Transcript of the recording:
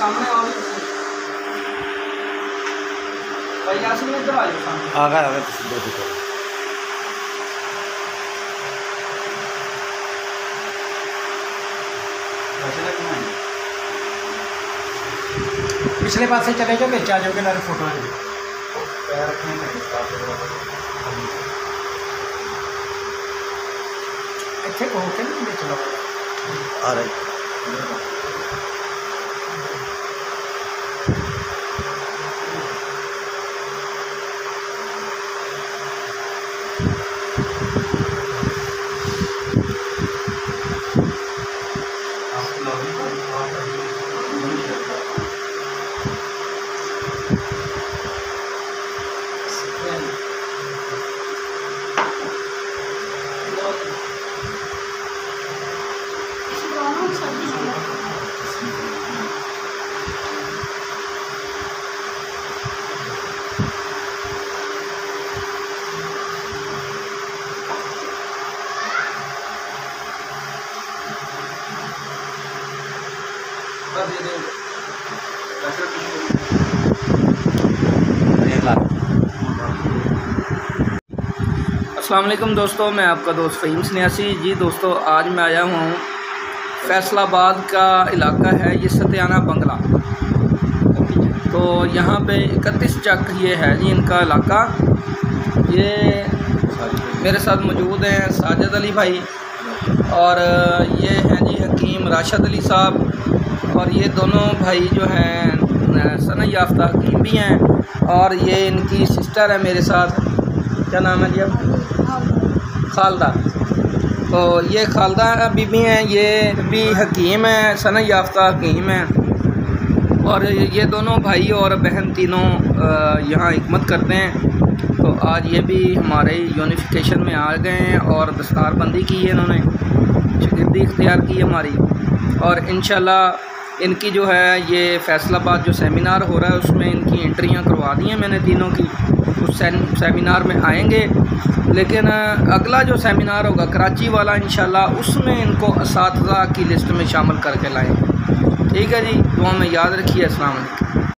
सामने और भाई यासिन में इधर आ जाओ सामने। आ गए दो दो पिछले पास से चले जाओ, बेच आ जाओगे ना फोटो है पैर रखने का इतने को होके नहीं बेच लो आ रहे अस्सलाम वालेकुम दोस्तों, मैं आपका दोस्त फ़हीम सन्यासी जी। दोस्तों आज मैं आया हूँ फैसलाबाद का इलाका है ये सत्याना बंगला। तो यहाँ पे 31 चक ये है जी इनका इलाका। ये मेरे साथ मौजूद हैं साजिद अली भाई और ये हैं जी हकीम राशिद अली साहब, और ये दोनों भाई जो हैं सनद याफ्ता हकीम भी हैं, और ये इनकी सिस्टर है मेरे साथ, क्या नाम है जी अब? खालदा। तो ये खालदा बीबी हैं, ये भी हकीम हैं, सनद याफ्ता हकीम हैं, और ये दोनों भाई और बहन तीनों यहाँ हिकमत करते हैं। तो आज ये भी हमारे यूनिफिकेशन में आ गए हैं और दस्तारबंदी की है इन्होंने, शागिर्दी इख्तियार की हमारी, और इंशाल्लाह इनकी जो है ये फैसलाबाद जो सेमिनार हो रहा है उसमें इनकी एंट्रियाँ करवा दी हैं मैंने तीनों की। उस सेमिनार में आएंगे, लेकिन अगला जो सेमिनार होगा कराची वाला इंशाल्लाह उसमें इनको असातिज़ा की लिस्ट में शामिल करके लाएंगे। ठीक है जी, दुआ में याद रखिए। अस्सलाम वालेकुम।